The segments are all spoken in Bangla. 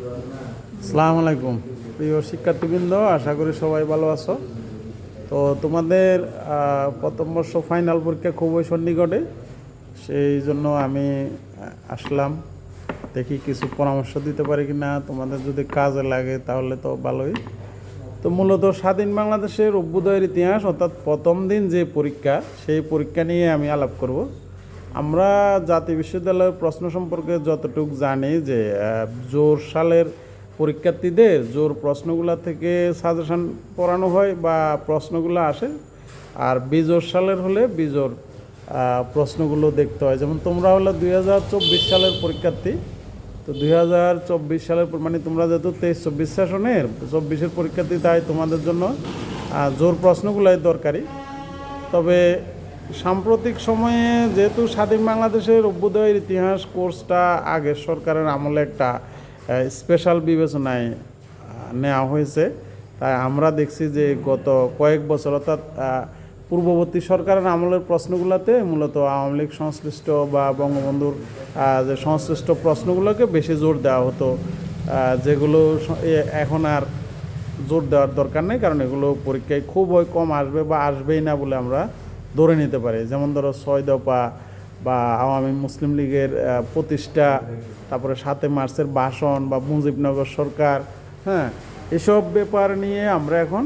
আসসালামু আলাইকুম প্রিয় শিক্ষার্থীবৃন্দ, আশা করি সবাই ভালো আছো। তো তোমাদের প্রথম বর্ষ ফাইনাল পরীক্ষা খুবই সন্নিকটে, সেই জন্য আমি আসলাম। দেখি কিছু পরামর্শ দিতে পারি কি না, তোমাদের যদি কাজে লাগে তাহলে তো ভালোই। তো মূলত স্বাধীন বাংলাদেশের অভ্যুদয়ের ইতিহাস অর্থাৎ প্রথম দিন যে পরীক্ষা, সেই পরীক্ষা নিয়ে আমি আলাপ করব। আমরা জাতীয় বিশ্ববিদ্যালয়ের প্রশ্ন সম্পর্কে যতটুকু জানি যে জোর সালের পরীক্ষার্থীদের জোর প্রশ্নগুলো থেকে সাজেশন পড়ানো হয় বা প্রশ্নগুলো আসে, আর বিজোর সালের হলে বিজোর প্রশ্নগুলো দেখতে হয়। যেমন তোমরা হলো 2024 সালের পরীক্ষার্থী, তো 2024 সালের মানে তোমরা যেহেতু 23-24 সেশনের 24-এর পরীক্ষার্থী, তাই তোমাদের জন্য জোর প্রশ্নগুলোই দরকারি। তবে সাম্প্রতিক সময়ে যেহেতু স্বাধীন বাংলাদেশের অভ্যুদয়ের ইতিহাস কোর্সটা আগের সরকারের আমলে একটা স্পেশাল বিবেচনায় নেওয়া হয়েছে, তাই আমরা দেখছি যে গত কয়েক বছর অর্থাৎ পূর্ববর্তী সরকারের আমলের প্রশ্নগুলোতে মূলত আওয়ামী লীগ সংশ্লিষ্ট বা বঙ্গবন্ধুর যে সংশ্লিষ্ট প্রশ্নগুলোকে বেশি জোর দেওয়া হতো, যেগুলো এখন আর জোর দেওয়ার দরকার নেই, কারণ এগুলো পরীক্ষায় খুবই কম আসবে বা আসবেই না বলে আমরা ধরে নিতে পারি। যেমন ধরো 6 দফা বা আওয়ামী মুসলিম লীগের প্রতিষ্ঠা, তারপরে 7 মার্চের ভাষণ বা মুজিবনগর সরকার, হ্যাঁ, এসব ব্যাপার নিয়ে আমরা এখন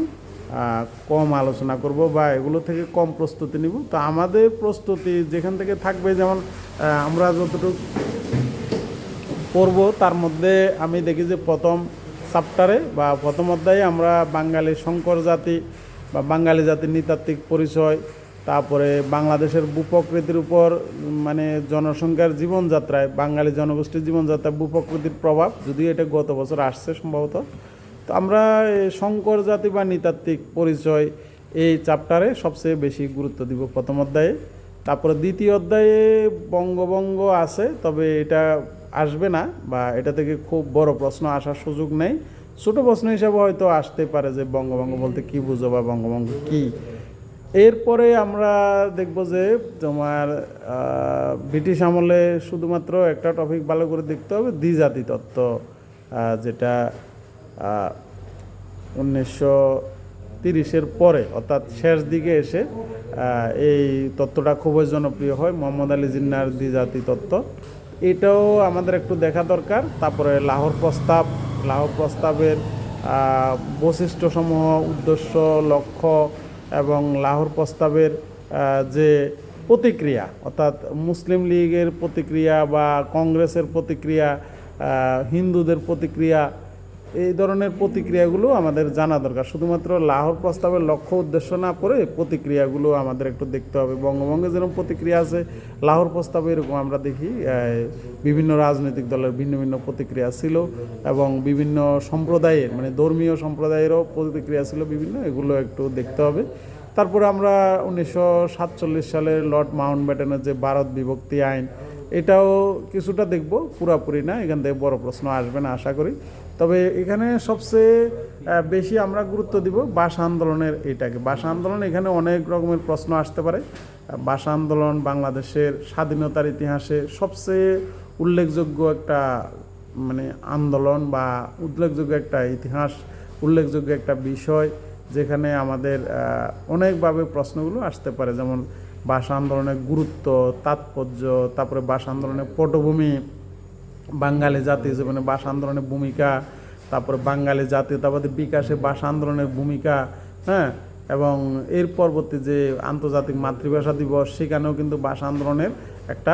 কম আলোচনা করব বা এগুলো থেকে কম প্রস্তুতি নিব। তো আমাদের প্রস্তুতি যেখান থেকে থাকবে, যেমন আমরা যতটুকু পড়ব তার মধ্যে আমি দেখি যে প্রথম চ্যাপ্টারে বা প্রথম অধ্যায়ে আমরা বাঙালি শঙ্কর জাতি বা বাঙালি জাতির নৃতাত্ত্বিক পরিচয়, তারপরে বাংলাদেশের ভূপ্রকৃতির উপর মানে জনসংখ্যার জীবনযাত্রায় বাঙালি জনগোষ্ঠীর জীবনযাত্রায় ভূপ্রকৃতির প্রভাব, যদিও এটা গত বছর আসছে সম্ভবত। তো আমরা শঙ্কর জাতি বা নৃতাত্ত্বিক পরিচয় এই চ্যাপ্টারে সবচেয়ে বেশি গুরুত্ব দিব প্রথম অধ্যায়ে। তারপরে দ্বিতীয় অধ্যায়ে বঙ্গভঙ্গ আছে, তবে এটা আসবে না বা এটা থেকে খুব বড় প্রশ্ন আসার সুযোগ নেই। ছোটো প্রশ্ন হিসাবে হয়তো আসতে পারে যে বঙ্গভঙ্গ বলতে কী বুঝো বা বঙ্গভঙ্গ কী। এরপরে আমরা দেখব যে তোমার ব্রিটিশ আমলে শুধুমাত্র একটা টপিক ভালো করে দেখতে হবে, দ্বিজাতি তত্ত্ব, যেটা 1930-এর পরে অর্থাৎ শেষ দিকে এসে এই তত্ত্বটা খুবই জনপ্রিয় হয়, মোহাম্মদ আলী জিন্নাহর দ্বিজাতি তত্ত্ব। এটাও আমাদের একটু দেখা দরকার। তারপরে লাহোর প্রস্তাব, লাহোর প্রস্তাবের বৈশিষ্ট্যসমূহ, উদ্দেশ্য, লক্ষ্য এবং লাহোর প্রস্তাবের যে প্রতিক্রিয়া অর্থাৎ মুসলিম লীগের প্রতিক্রিয়া বা কংগ্রেসের প্রতিক্রিয়া, হিন্দুদের প্রতিক্রিয়া, এই ধরনের প্রতিক্রিয়াগুলো আমাদের জানা দরকার। শুধুমাত্র লাহোর প্রস্তাবের লক্ষ্য উদ্দেশ্য না পড়ে প্রতিক্রিয়াগুলো আমাদের একটু দেখতে হবে। বঙ্গভঙ্গে যেরকম প্রতিক্রিয়া আছে, লাহোর প্রস্তাবে এরকম আমরা দেখি বিভিন্ন রাজনৈতিক দলের ভিন্ন ভিন্ন প্রতিক্রিয়া ছিল এবং বিভিন্ন সম্প্রদায়ের মানে ধর্মীয় সম্প্রদায়েরও প্রতিক্রিয়া ছিল বিভিন্ন, এগুলো একটু দেখতে হবে। তারপরে আমরা 1947 সালের লর্ড মাউন্টব্যাটেনের যে ভারত বিভক্তি আইন, এটাও কিছুটা দেখব, পুরাপুরি না, এখান থেকে বড় প্রশ্ন আসবে না আশা করি। তবে এখানে সবচেয়ে বেশি আমরা গুরুত্ব দিব ভাষা আন্দোলনের এইটাকে। ভাষা আন্দোলন এখানে অনেক রকমের প্রশ্ন আসতে পারে। ভাষা আন্দোলন বাংলাদেশের স্বাধীনতার ইতিহাসে সবচেয়ে উল্লেখযোগ্য একটা মানে আন্দোলন বা উল্লেখযোগ্য একটা ইতিহাস, উল্লেখযোগ্য একটা বিষয়, যেখানে আমাদের অনেকভাবে প্রশ্নগুলো আসতে পারে। যেমন ভাষা আন্দোলনের গুরুত্ব, তাৎপর্য, তারপরে ভাষা আন্দোলনের পটভূমি, বাঙালি জাতীয় জীবনে ভাষা আন্দোলনের ভূমিকা, তারপরে বাঙালি জাতীয়তাবাদী বিকাশে ভাষা আন্দোলনের ভূমিকা, হ্যাঁ, এবং এর পরবর্তী যে আন্তর্জাতিক মাতৃভাষা দিবস, সেখানেও কিন্তু ভাষা আন্দোলনের একটা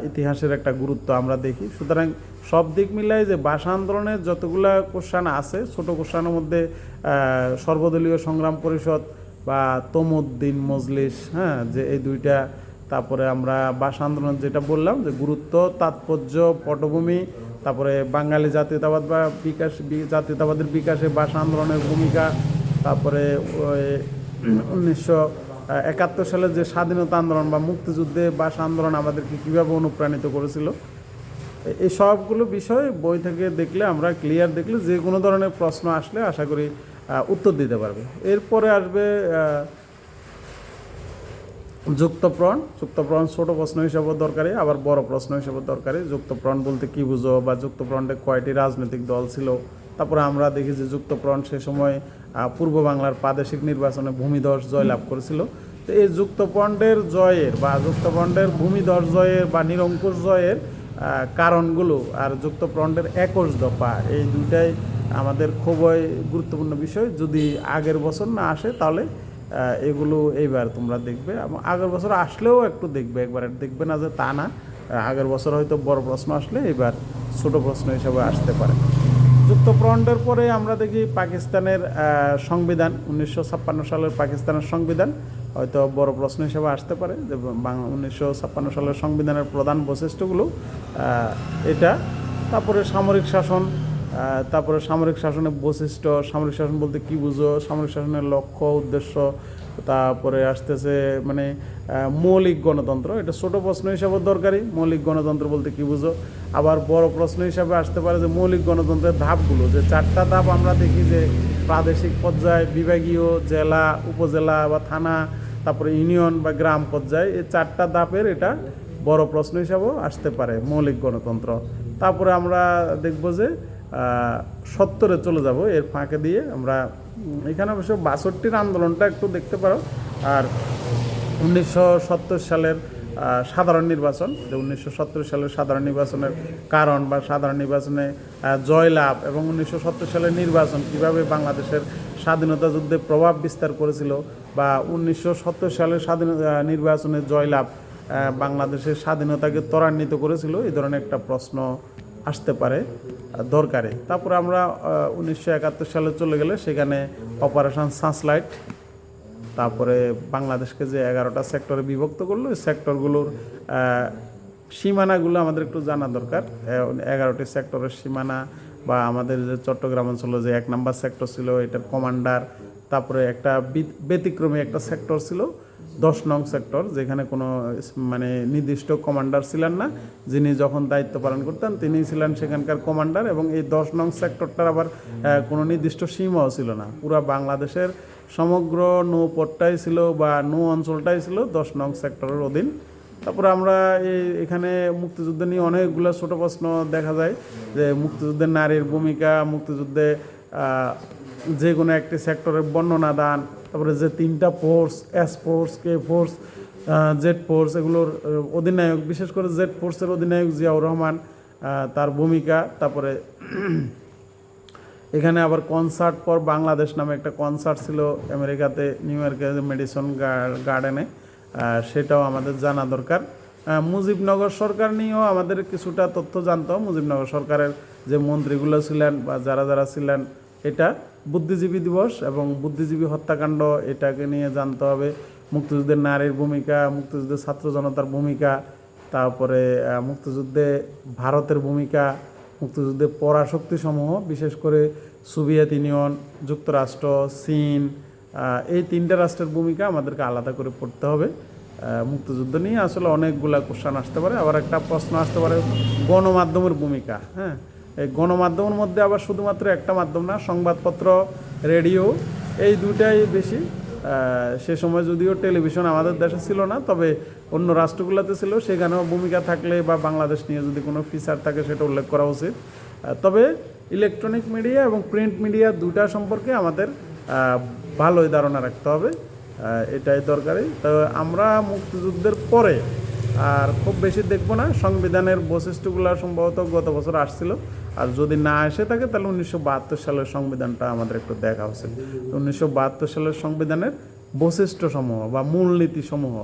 ইতিহাসের একটা গুরুত্ব আমরা দেখি। সুতরাং সব দিক মিলাই যে ভাষা আন্দোলনের যতগুলা কোশ্চান আছে, ছোটো কোশ্চানের মধ্যে সর্বদলীয় সংগ্রাম পরিষদ বা তমুদ্দিন মজলিস, হ্যাঁ, যে এই দুইটা, তারপরে আমরা ভাষা আন্দোলন যেটা বললাম যে গুরুত্ব, তাৎপর্য, পটভূমি, তারপরে বাঙালি জাতীয়তাবাদ বা বিকাশ, জাতীয়তাবাদের বিকাশে ভাষা আন্দোলনের ভূমিকা, তারপরে 1971 সালের যে স্বাধীনতা আন্দোলন বা মুক্তিযুদ্ধে ভাষা আন্দোলন আমাদেরকে কীভাবে অনুপ্রাণিত করেছিল, এই সবগুলো বিষয় বই থেকে দেখলে আমরা ক্লিয়ার, দেখলে যে কোনো ধরনের প্রশ্ন আসলে আশা করি উত্তর দিতে পারবে। এরপরে আসবে যুক্তপ্রণ ছোট প্রশ্ন হিসাবেও দরকারি, আবার বড় প্রশ্ন হিসাবেও দরকারি। যুক্তপ্রণ বলতে কি বুঝো, বা যুক্তপ্রণে কয়টি রাজনৈতিক দল ছিল। তারপরে আমরা দেখি যে যুক্তপ্রণ সে সময় পূর্ব বাংলার প্রাদেশিক নির্বাচনে ভূমিধস জয়লাভ করেছিল। তো এই যুক্তফ্রন্টের জয়ের বা যুক্তফ্রন্টের ভূমিধস জয়ের বা নিরঙ্কুশ জয়ের কারণগুলো আর যুক্তফ্রন্টের 21 দফা, এই দুইটাই আমাদের খুবই গুরুত্বপূর্ণ বিষয়। যদি আগের বছর না আসে তাহলে এগুলো এইবার তোমরা দেখবে, এবং আগের বছর আসলেও একটু দেখবে, একবার দেখবে না যে তা না। আগের বছর হয়তো বড় প্রশ্ন আসলে এবার ছোট প্রশ্ন হিসাবে আসতে পারে। যুক্তফ্রন্টের পরে আমরা দেখি পাকিস্তানের সংবিধান, 1956 সালের পাকিস্তানের সংবিধান হয়তো বড় প্রশ্ন হিসেবে আসতে পারে, যে 1956 সালের সংবিধানের প্রধান বৈশিষ্ট্যগুলো এটা। তারপরে সামরিক শাসন, তারপরে সামরিক শাসনের বৈশিষ্ট্য, সামরিক শাসন বলতে কী বুঝো, সামরিক শাসনের লক্ষ্য উদ্দেশ্য। তারপরে আসতেছে মানে মৌলিক গণতন্ত্র, এটা ছোট প্রশ্ন হিসাবে দরকারি। মৌলিক গণতন্ত্র বলতে কী বুঝো। আবার বড় প্রশ্ন হিসাবে আসতে পারে যে মৌলিক গণতন্ত্রের ধাপগুলো, যে 4টা ধাপ আমরা দেখি, যে প্রাদেশিক পর্যায়ে, বিভাগীয়, জেলা, উপজেলা বা থানা, তারপরে ইউনিয়ন বা গ্রাম পর্যায়ে, এই 4টা ধাপের এটা বড় প্রশ্ন হিসাবেও আসতে পারে মৌলিক গণতন্ত্র। তারপরে আমরা দেখব যে 70-এ চলে যাব, এর ফাঁকে দিয়ে আমরা এখানে অবশ্য 62-র আন্দোলনটা একটু দেখতে পারো। আর 1970 সালের সাধারণ নির্বাচন, যে 1970 সালের সাধারণ নির্বাচনের কারণ বা সাধারণ নির্বাচনে জয়লাভ, এবং 1970 সালের নির্বাচন কীভাবে বাংলাদেশের স্বাধীনতা যুদ্ধে প্রভাব বিস্তার করেছিল, বা 1970 সালের নির্বাচনে জয়লাভ বাংলাদেশের স্বাধীনতাকে ত্বরান্বিত করেছিল, এই ধরনের একটা প্রশ্ন আসতে পারে দরকারে। তারপরে আমরা 1971 সালে চলে গেলে সেখানে অপারেশন সার্চলাইট, তারপরে বাংলাদেশকে যে 11টা সেক্টরে বিভক্ত করলো, এই সেক্টরগুলোর সীমানাগুলো আমাদের একটু জানা দরকার। 11টি সেক্টরের সীমানা, বা আমাদের যে চট্টগ্রাম অঞ্চলে যে 1 নম্বর সেক্টর ছিল এটার কমান্ডার, তারপরে একটা ব্যতিক্রমী একটা সেক্টর ছিল 10 নং সেক্টর, যেখানে কোনো মানে নির্দিষ্ট কমান্ডার ছিলেন না, যিনি যখন দায়িত্ব পালন করতেন তিনিই ছিলেন সেখানকার কমান্ডার। এবং এই 10 নং সেক্টরটার আবার কোনো নির্দিষ্ট সীমাও ছিল না, পুরো বাংলাদেশের সমগ্র নৌপথটাই ছিল বা নৌ অঞ্চলটাই ছিল 10 নং সেক্টরের অধীন। তারপরে আমরা এখানে মুক্তিযুদ্ধ নিয়ে অনেকগুলো ছোট প্রশ্ন দেখা যায়, যে মুক্তিযুদ্ধের নারীর ভূমিকা, মুক্তিযুদ্ধে যে কোনো একটি সেক্টরের বর্ণনা দান, তারপরে যে 3টা force, S force, K force, Z force, এগুলোর অধিনায়ক, বিশেষ করে জেড ফোর্সের অধিনায়ক জিয়াউর রহমান, তার ভূমিকা। তারপরে এখানে আবার কনসার্ট ফর বাংলাদেশ নামে একটা কনসার্ট ছিল আমেরিকাতে, নিউ ইয়র্কের মেডিসন গার্ডেনে, সেটাও আমাদের জানা দরকার। মুজিবনগর সরকার নিয়েও আমাদের কিছুটা তথ্য জানতে হবে। মুজিবনগর সরকারের যে মন্ত্রীগুলো ছিলেন বা যারা যারা ছিলেন, এটা বুদ্ধিজীবী দিবস এবং বুদ্ধিজীবী হত্যাকাণ্ড, এটাকে নিয়ে জানতে হবে। মুক্তিযুদ্ধের নারীর ভূমিকা, মুক্তিযুদ্ধের ছাত্র জনতার ভূমিকা, তারপরে মুক্তিযুদ্ধে ভারতের ভূমিকা, মুক্তিযুদ্ধের পরাশক্তিসমূহ, বিশেষ করে সোভিয়েত ইউনিয়ন, যুক্তরাষ্ট্র, চীন, এই 3টা রাষ্ট্রের ভূমিকা আমাদেরকে আলাদা করে পড়তে হবে। মুক্তিযুদ্ধ নিয়ে আসলে অনেকগুলা কোশ্চেন আসতে পারে। আবার একটা প্রশ্ন আসতে পারে গণমাধ্যমের ভূমিকা। হ্যাঁ, এই গণমাধ্যমের মধ্যে আবার শুধুমাত্র একটা মাধ্যম না, সংবাদপত্র, রেডিও, এই দুটাই বেশি। সে সময় যদিও টেলিভিশন আমাদের দেশে ছিল না, তবে অন্য রাষ্ট্রগুলোতে ছিল, সেখানেও ভূমিকা থাকলে বা বাংলাদেশ নিয়ে যদি কোনো ফিচার থাকে সেটা উল্লেখ করা উচিত। তবে ইলেকট্রনিক মিডিয়া এবং প্রিন্ট মিডিয়া দুটা সম্পর্কে আমাদের ভালোই ধারণা রাখতে হবে, এটাই দরকারি। তো আমরা মুক্তিযুদ্ধের পরে আর খুব বেশি দেখব না, সংবিধানের বৈশিষ্ট্যগুলো সম্ভবত গত বছর আসছিল, আর যদি না এসে থাকে তাহলে 1972 সালের সংবিধানটা আমাদের একটু দেখা উচিত। 1972 সালের সংবিধানের বৈশিষ্ট্যসমূহ বা মূলনীতিসমূহ,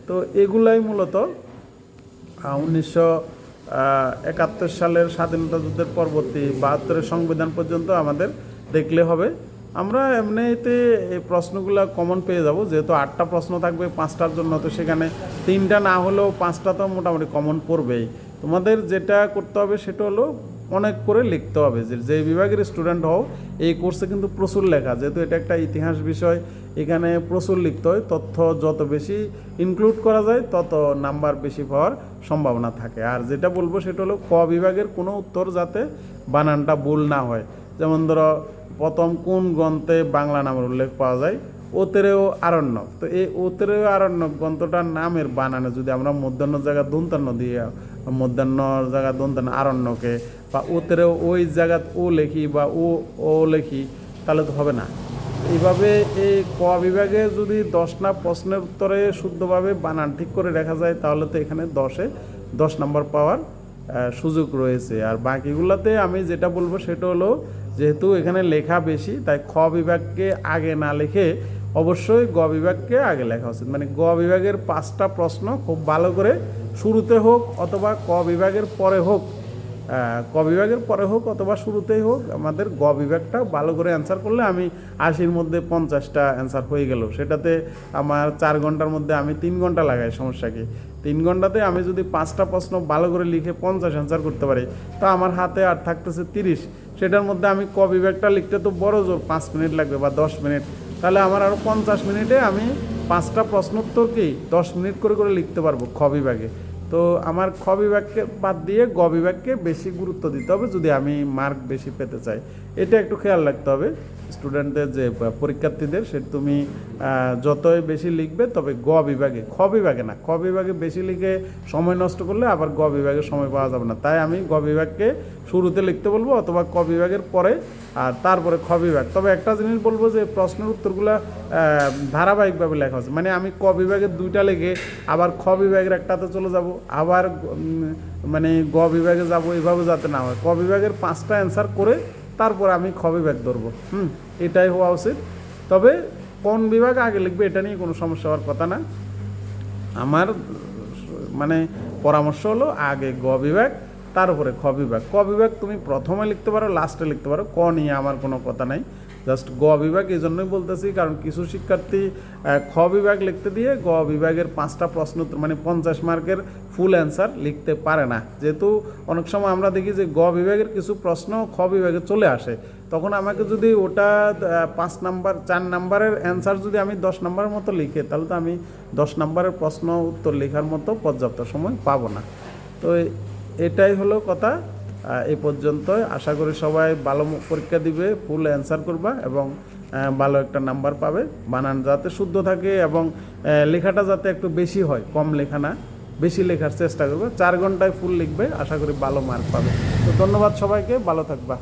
তো এগুলাই মূলত 1971 সালের স্বাধীনতা যুদ্ধের পরবর্তী 72-এর সংবিধান পর্যন্ত আমাদের দেখলে হবে। আমরা এমনিতে এই প্রশ্নগুলো কমন পেয়ে যাব, যেহেতু 8টা প্রশ্ন থাকবে 5টার জন্য, তো সেখানে 3টা না হলেও 5টা তো মোটামুটি কমন পড়বেই। তোমাদের যেটা করতে হবে সেটা হলো অনেক করে লিখতে হবে। যে বিভাগের স্টুডেন্ট হও, এই কোর্সে কিন্তু প্রচুর লেখা, যেহেতু এটা একটা ইতিহাস বিষয়, এখানে প্রচুর লিখতে হয়। তথ্য যত বেশি ইনক্লুড করা যায় তত নাম্বার বেশি পাওয়ার সম্ভাবনা থাকে। আর যেটা বলবো সেটা হলো ক বিভাগের কোনো উত্তর যাতে বানানটা ভুল না হয়। যেমন ধরো প্রথম কোন গ্রন্থে বাংলা নামের উল্লেখ পাওয়া যায়, ওতেরেও আরণ্যক। তো এই ওতেরেও আরণ্যক গ্রন্থটার নামের বানানে যদি আমরা মধ্যাহ্ন জায়গা দন্তান্ন দিয়ে মধ্যাহ্ন জায়গা দন্তান্ন আরণ্যকে বা ওতেরেও ওই জায়গা ও লেখি বা ও লেখি, তাহলে তো হবে না। এইভাবে এই ক বিভাগে যদি 10টা প্রশ্নের উত্তরে শুদ্ধভাবে বানান ঠিক করে দেখা যায়, তাহলে তো এখানে 10-এ 10 নম্বর পাওয়ার সুযোগ রয়েছে। আর বাকিগুলোতে আমি যেটা বলবো সেটা হলো, যেহেতু এখানে লেখা বেশি, তাই খ বিভাগকে আগে না লিখে অবশ্যই গ বিভাগকে আগে লেখা উচিত। মানে গ বিভাগের 5টা প্রশ্ন খুব ভালো করে শুরুতে হোক অথবা ক বিভাগের পরে হোক, ক বিভাগের পরে হোক অথবা শুরুতেই হোক, আমাদের গ বিভাগটা ভালো করে অ্যান্সার করলে আমি 80-র মধ্যে 50টা অ্যান্সার হয়ে গেল। সেটাতে আমার 4 ঘন্টার মধ্যে আমি 3 ঘন্টা লাগাই, সমস্যা কি? 3 ঘন্টাতে আমি যদি 5টা প্রশ্ন ভালো করে লিখে 50 অ্যান্সার করতে পারি, তো আমার হাতে আর থাকতেছে 30। সেটার মধ্যে আমি ক বিভাগটা লিখতে তো বড় জোর 5 মিনিট লাগবে বা 10 মিনিট, তাহলে আমার আরও 50 মিনিটে আমি 5টা প্রশ্ন উত্তরকেই 10 মিনিট করে করে লিখতে পারবো খ বিভাগে। তো আমার খ বিভাগকে বাদ দিয়ে গ বিভাগকে বেশি গুরুত্ব দিতে হবে যদি আমি মার্ক বেশি পেতে চাই। এটা একটু খেয়াল রাখতে হবে স্টুডেন্টদের, যে পরীক্ষার্থীদের। সে তুমি যতই বেশি লিখবে, তবে গ বিভাগে, খ বিভাগে না। খ বিভাগে বেশি লিখে সময় নষ্ট করলে আবার গ বিভাগে সময় পাওয়া যাবে না। তাই আমি গ বিভাগকে শুরুতে লিখতে বলবো অথবা ক বিভাগের পরে আর তারপরে খ বিভাগ। তবে একটা জিনিস বলবো যে প্রশ্নের উত্তরগুলো ধারাবাহিকভাবে লেখা হচ্ছে। মানে আমি ক বিভাগের 2টা লিখে আবার খ বিভাগের একটাতে চলে যাব, আবার মানে গ বিভাগে যাব, এভাবে যাতে না হয়। ক বিভাগের 5টা অ্যান্সার করে তারপর আমি খ বিভাগ ধরবো। এটাই হওয়া উচিত। তবে কোন বিভাগ আগে লিখবে এটা নিয়ে কোনো সমস্যা হওয়ার কথা না। আমার মানে পরামর্শ হলো আগে গ বিভাগ, তার উপরে খ বিভাগ। ক বিভাগ তুমি প্রথমে লিখতে পারো, লাস্টে লিখতে পারো, ক নিয়ে আমার কোনো কথা নাই। জাস্ট গ বিভাগ এই জন্যই বলতেছি, কারণ কিছু শিক্ষার্থী খ বিভাগ লিখতে দিয়ে গ বিভাগের 5টা প্রশ্ন মানে 50 মার্কের ফুল অ্যান্সার লিখতে পারে না। যেহেতু অনেক সময় আমরা দেখি যে গ বিভাগের কিছু প্রশ্ন খ বিভাগে চলে আসে, তখন আমাকে যদি ওটা 5 নাম্বার 4 নাম্বারের অ্যান্সার যদি আমি 10 নাম্বারের মতো লিখে, তাহলে তো আমি 10 নাম্বারের প্রশ্ন উত্তর লেখার মতো পর্যাপ্ত সময় পাবো না। তো এটাই হলো কথা। এই পর্যন্তই। আশা করি সবাই ভালো পরীক্ষা দিবে, ফুল অ্যান্সার করবা এবং ভালো একটা নাম্বার পাবে। বানান যাতে শুদ্ধ থাকে এবং লেখাটা যাতে একটু বেশি হয়, কম লেখা না, বেশি লেখার চেষ্টা করবে। 4 ঘন্টায় ফুল লিখবে, আশা করি ভালো মার্ক পাবে। তো ধন্যবাদ সবাইকে, ভালো থাকবা।